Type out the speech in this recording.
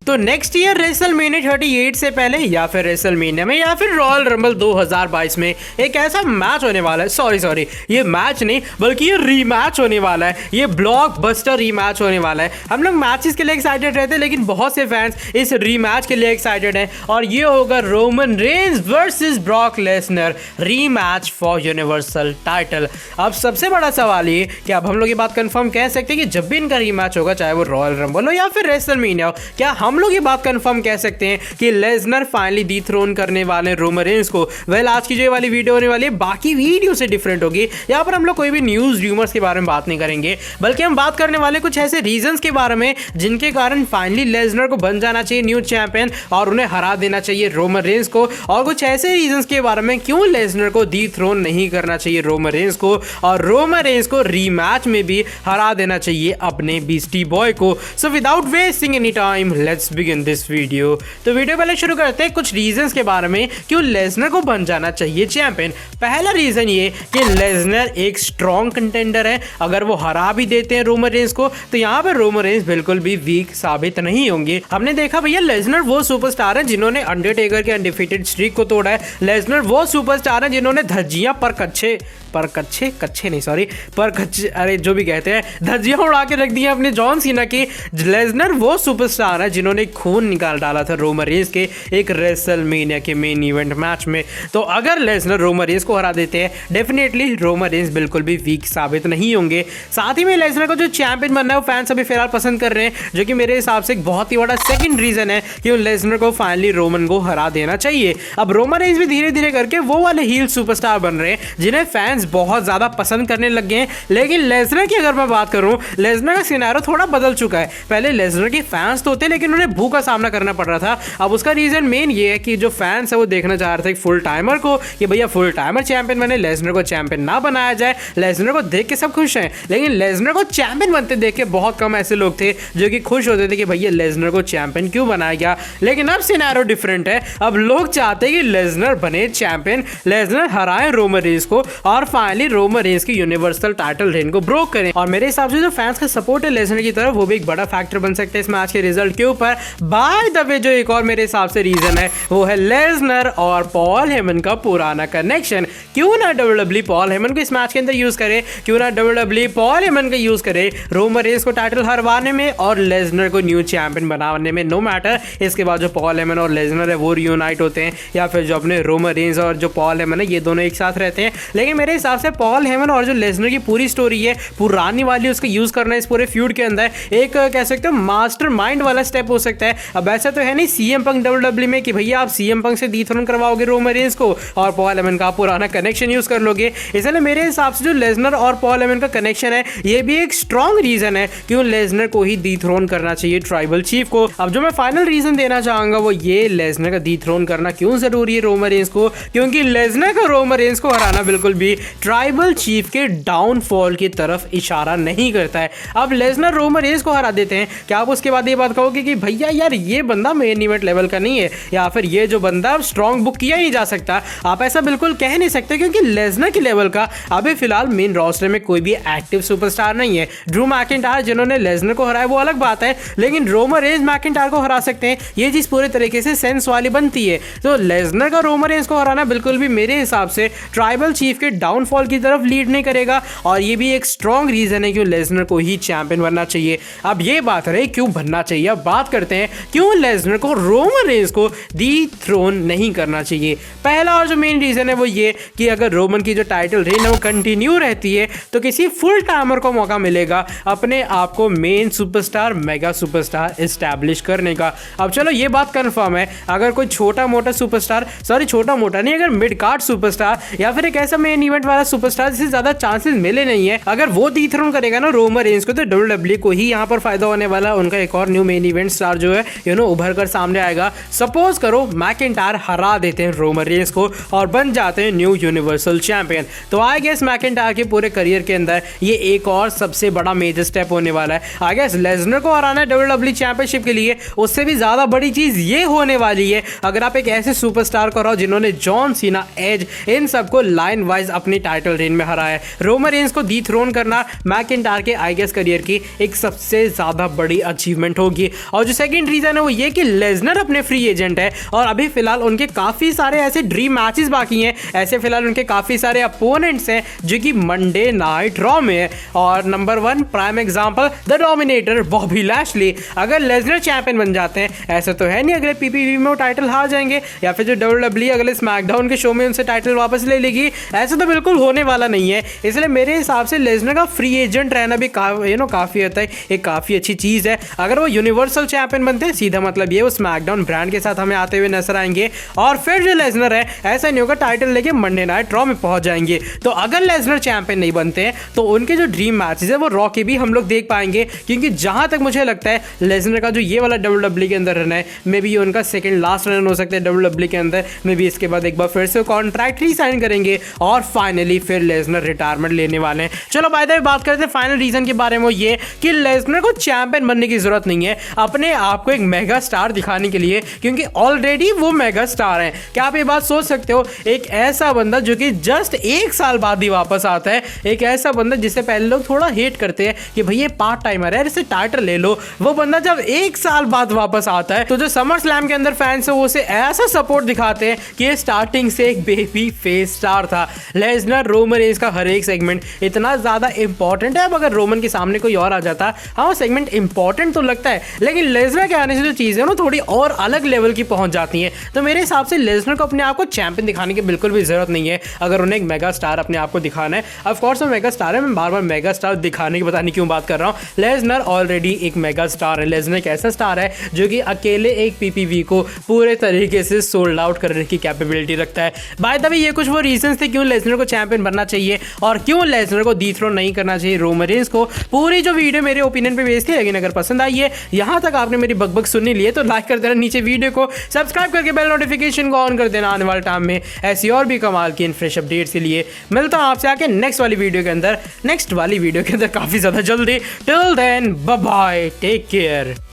तो next year WrestleMania 38 से पहले या फिर रेसलमेनिया में या फिर रॉयल रंबल 2022 में एक ऐसा मैच होने वाला है, सॉरी ये मैच नहीं बल्कि ये रीमैच होने वाला है, ये ब्लॉकबस्टर रीमैच होने वाला है। हम लोग मैचेस के लिए एक्साइटेड रहते हैं लेकिन बहुत से फैंस इस रीमैच के लिए एक्साइटेड हैं और ये होगा Roman Reigns versus Brock Lesnar rematch for universal title. अब सबसे बड़ा सवाल ये कि अब हम लोग ये बात कंफर्म कह सकते हैं कि जब भी इनका रीमैच होगा, चाहे वो रॉयल रंबल हो या फिर रेसलमेनिया हो, क्या हम लोग ये बात कंफर्म कह सकते हैं कि लेसनर फाइनली डिथ्रोन करने वाले रोमन रेंज को? वेल, आज की जो वाली वीडियो होने वाली है बाकी वीडियो से डिफरेंट होगी। यहाँ पर हम लोग कोई भी न्यूज़ रूमर्स के बारे में बात नहीं करेंगे बल्कि हम बात करने वाले कुछ ऐसे रीजंस के बारे में जिनके कारण फाइनली लेसनर को बन जाना चाहिए न्यू चैंपियन और उन्हें हरा देना चाहिए रोमन रेंज को, और कुछ ऐसे रीजंस के बारे में क्यों लेसनर को डिथ्रोन नहीं करना चाहिए रोमन रेंज को और रोमन रेंज को रीमैच में भी हरा देना चाहिए अपने बीस्टी बॉय को। So without wasting any time let's begin this video. तो वीडियो पहले शुरू करते हैं कुछ रीजंस के बारे में क्यों लेसनर को बन जाना चाहिए चैंपियन। पहला रीजन ये कि लेसनर एक स्ट्रॉन्ग कंटेंडर है, अगर वो हरा भी देते हैं रोमन रेंज को तो यहाँ पर रोमन रेंज बिल्कुल भी वीक साबित नहीं होंगे। हमने देखा भैया लेसनर वो सुपरस्टार है जिन्होंने अंडरटेकर के अनडिफीटेड स्ट्रीक को तोड़ा है। लेसनर वो सुपरस्टार है जिन्होंने धज्जियां अरे जो भी कहते हैं धज्जियां उड़ा के रख दी है अपने जॉन सीना की। लेसनर वो सुपरस्टार है जिन्होंने खून निकाल डाला था रोमन रेंज के एक रेसलमेनिया के मेन इवेंट मैच में। तो अगर लेसनर रोमन रेंज को हरा देते हैं डेफिनेटली रोमन रेंज बिल्कुल भी वीक साबित नहीं होंगे। साथ ही में लेसनर को जो चैंपियन बनना है वो फैंस अभी फिलहाल पसंद कर रहे हैं, जो कि मेरे हिसाब से एक बहुत ही बड़ा सेकंड रीजन है कि लेसनर को फाइनली रोमन को हरा देना चाहिए। अब रोमन रेंज भी धीरे धीरे करके वो वाले हील सुपरस्टार बन रहे हैं जिन्हें फैंस बहुत ज्यादा पसंद करने लग गए हैं। लेकिन लेसनर की अगर मैं बात करूं, लेसनर का सिनेरियो थोड़ा बदल चुका है। पहले लेसनर के फैंस तो थे लेकिन उन्हें भूख का सामना करना पड़ रहा था। अब उसका रीजन मेन ये है कि जो फैंस है वो देखना चाह रहे थे फुल टाइमर को कि भैया फुल टाइमर चैंपियन बने, लेसनर को चैंपियन ना बनाया जाए। लेसनर को देख के सब खुश हैं लेकिन लेसनर को चैंपियन बनते देख के बहुत कम ऐसे लोग थे जो कि खुश होते थे कि भैया लेसनर को चैंपियन क्यों बनाया गया। लेकिन अब सिनेरियो डिफरेंट है। अब लोग चाहते हैं कि लेसनर बने चैंपियन, लेसनर हराए रोमन रेंज को और फाइनली रोमन रेंज की यूनिवर्सल टाइटल रेन को ब्रोक करें। और मेरे हिसाब से जो फैंस का सपोर्ट है लेसनर की तरफ वो भी एक बड़ा फैक्टर बन सकता है इस मैच के रिजल्ट के ऊपर। बाय द वे जो एक और मेरे हिसाब से रीजन है वो है लेसनर और पॉल हेमन का पुराना कनेक्शन। क्यों ना डब्ल्यूडब्ल्यूई पॉल हेमन को इस मैच के अंदर यूज करे, क्यों ना डब्ल्यूडब्ल्यूई पॉल हेमन का यूज करे रोमन रेंज को टाइटल हरवाने में और लेसनर को न्यू चैंपियन बनाने में। नो मैटर इसके बाद जो पॉल हेमन और लेसनर है वो रियूनाइट होते हैं या फिर जो अपने रोमन रेंज और जो पॉल हेमन है ये दोनों एक साथ रहते हैं। लेकिन मेरे हिसाब से पॉल हेमन और जो लेसनर की पूरी स्टोरी है पुरानी वाली उसका यूज करना इस पूरे फ्यूड के अंदर एक कह सकते हो मास्टर माइंड वाला स्टेप हो सकता है। अब ऐसा तो है नहीं सीएम पंक डब्ल्यूडब्ल्यूई में कि भैया आप सीएम पंक से डिथ्रोन करवाओगे रोमन रेंज को और पॉल हेमन का पुराना कनेक्शन यूज कर लोगे। इसलिए मेरे हिसाब से जो लेसनर और पॉल हेमन का कनेक्शन है ये भी एक स्ट्रॉन्ग रीजन है क्यों लेसनर को ही डिथ्रोन करना चाहिए ट्राइबल चीफ को। अब जो मैं फाइनल रीजन देना चाहूंगा वो ये लेसनर का डिथ्रोन करना क्यों जरूरी है रोमन रेंज को, क्योंकि लेसनर का रोमन रेंज को हराना बिल्कुल भी ट्राइबल चीफ के डाउनफॉल की तरफ इशारा नहीं करता है। अब लेसनर रोमन रेंज को हरा देते हैं, क्या आप उसके बाद ये बात कहोगे कि भैया यार ये बंदा मेन इवेंट लेवल का नहीं है या फिर ये जो बंदा स्ट्रॉन्ग बुक किया ही जा सकता? आप ऐसा बिल्कुल कह नहीं सकते क्योंकि लेसनर के लेवल का अभी फिलहाल मेन रोस्टर में कोई भी एक्टिव सुपरस्टार नहीं है। ड्रू मैकिंटायर जिन्होंने लेसनर को हराया वो अलग बात है लेकिन रोमन रेंज मैकिंटायर को हरा सकते हैं, ये चीज पूरे तरीके से सेंस वाली बनती है। तो लेसनर का रोमन रेंज को हराना बिल्कुल भी मेरे हिसाब से ट्राइबल चीफ के डाउनफॉल की तरफ लीड नहीं करेगा और ये भी एक स्ट्रॉन्ग रीजन है क्यों लेसनर को ही चैंपियन बनना चाहिए। अब ये बात रही क्यों बनना चाहिए, अब बात करते हैं क्यों लेसनर को रोमन रेंज को डिथ्रोन नहीं करना चाहिए। पहला और जो मेन रीजन है वो ये कि अगर रोमन की जो टाइटल रेन है वो कंटिन्यू रहती है तो किसी फुल टाइमर को मौका मिलेगा अपने आप को main superstar mega superstar establish करने का। अब चलो ये बात कंफर्म है अगर कोई छोटा मोटा सुपरस्टार, सॉरी छोटा मोटा नहीं, अगर मिड कार्ड सुपरस्टार या फिर एक ऐसा मेन इवेंट वाला सुपरस्टार जिससे ज्यादा चांसेस मिले नहीं है, अगर वो डिथ्रोन करेगा ना रोमन रेंज को तो डब्ल्यूडब्ल्यूई को ही यहाँ पर फायदा होने वाला। उनका एक और न्यू मेन इवेंट स्टार जो है उभर कर सामने आएगा। सपोज करो मैकिंटायर हरा देते हैं रोमन रेंज को और बन जाते हैं न्यू यूनिवर्सल चैंपियन, तो आई गेस मैकिंटायर के पूरे करियर के अंदर ये एक और सबसे बड़ा मेजर स्टेप होने वाला है। आई गेस लेसनर को हराना है डब्ल्यूडब्ल्यूई चैंपियनशिप के लिए, उससे भी ज्यादा बड़ी चीज ये होने वाली है अगर आप एक ऐसे सुपरस्टार को हराओ जिन्होंने जॉन सीना, एज, इन सबको लाइन वाइज अपनी टाइटल रेन में हराया है। रोमन रेंज को डिथ्रोन करना मैकिंटायर के आई गेस करियर की एक सबसे ज्यादा बड़ी अचीवमेंट होगी और जो सेकंड रीजन है वो ये कि लेसनर अपने फ्री एजेंट है और अभी फिलहाल उनके काफी सारे ऐसे ड्रीम मैचेस बाकी हैं। ऐसे फिलहाल उनके काफी सारे अपोनेंट्स हैं जो कि मंडे नाइट रॉ में है। और number 1 prime example the dominator Bobby Lashley. अगर लेसनर चैंपियन बन जाते हैं, ऐसा तो है नहीं अगले पीपीवी में वो टाइटल हार जाएंगे या फिर जो डब्ल्यूडब्ल्यूई अगले स्मैकडाउन के शो में उनसे टाइटल वापस ले लेगी, ऐसा तो बिल्कुल होने वाला नहीं है। इसलिए मेरे हिसाब से लेसनर का फ्री एजेंट रहना भी काफी होता है, एक काफी अच्छी चीज है। अगर वो यूनिवर्सल चैंपियन बनते हैं, सीधा मतलब ये वो स्मैकडाउन ब्रांड के साथ हमें आते हुए नजर आएंगे और फिर जो लेसनर है ऐसा नहीं होगा टाइटल लेके मंडे नाइट रॉ में पहुंच जाएंगे। तो अगर लेसनर चैंपियन नहीं बनते हैं तो उनके जो ड्रीम मैचेस है वो रॉ के भी हम लोग देख पाएंगे, क्योंकि जहां तक मुझे लगता है लेसनर का जो ये वाला डब्ल्यूडब्ल्यूई के अंदर रन है, मे बी ये उनका सेकंड लास्ट रन हो सकता है डब्ल्यूडब्ल्यूई के अंदर। मे बी इसके बाद एक बार फिर से कॉन्ट्रैक्ट री साइन करेंगे और फाइनली फिर लेसनर रिटायरमेंट लेने वाले हैं। चलो बाय द वे बात करते हैं फाइनल रीजन के बारे में, वो ये कि लेसनर को चैंपियन बनने की जरूरत नहीं है अपने आप को एक मेगा स्टार दिखाने के लिए, क्योंकि ऑलरेडी वो मेगा स्टार हैं। क्या आप ये बात सोच सकते हो, एक ऐसा बंदा जो कि जस्ट 1 साल बाद ही वापस आता है, एक ऐसा बंदा जिसे पहले लोग थोड़ा हेट करते हैं कि भाई ये पार्ट टाइमर है, इसे टाइटल ले लो, वो बंदा जब 1 साल बाद वापस आता है तो जो समर स्लैम के अंदर फैंस है वो उसे ऐसा सपोर्ट दिखाते हैं कि ये स्टार्टिंग से एक बेबी फेस स्टार था। लेसनर रोमन रेंज का हर एक सेगमेंट इतना ज्यादा इंपॉर्टेंट है। अब अगर रोमन के सामने कोई और आ जाता, हाँ वो सेगमेंट इंपॉर्टेंट तो लगता है, लेकिन लेसनर के आने से जो चीजें ना थोड़ी और अलग लेवल की पहुंच जाती हैं। तो मेरे हिसाब से लेसनर को अपने आप को चैंपियन दिखाने की बिल्कुल भी जरूरत नहीं है अगर उन्हें एक मेगा स्टार अपने आप को दिखाना है। ऑफ कोर्स वो मेगा स्टार है, मैं बार बार मेगा स्टार दिखाने की पता नहीं क्यों बात कर रहा हूँ। लेसनर ऑलरेडी एक मेगा स्टार है। लेसनर एक ऐसा स्टार है जो कि अकेले एक पीपीवी को पूरे तरीके से सोल्ड आउट करने की कैपेबिलिटी रखता है। बाय द वे ये कुछ वो रीजंस थे क्यों लेसनर को चैंपियन बनना चाहिए और क्यों लेसनर को डीथ्रोन नहीं करना चाहिए रोमन रेंज को। पूरी जो वीडियो मेरे ओपिनियन पे बेस्ड थी, लेकिन अगर पसंद आई है, यहाँ तक आपने मेरी बकबक सुननी ली है तो लाइक कर देना नीचे वीडियो को, सब्सक्राइब करके बेल नोटिफिकेशन को ऑन कर देना आने वाले टाइम में ऐसी और भी कमाल की फ्रेश अपडेट्स के लिए। मिलता हूँ आपसे आके नेक्स्ट वाली वीडियो के अंदर काफी ज्यादा जल्दी। Till then bye bye, take care.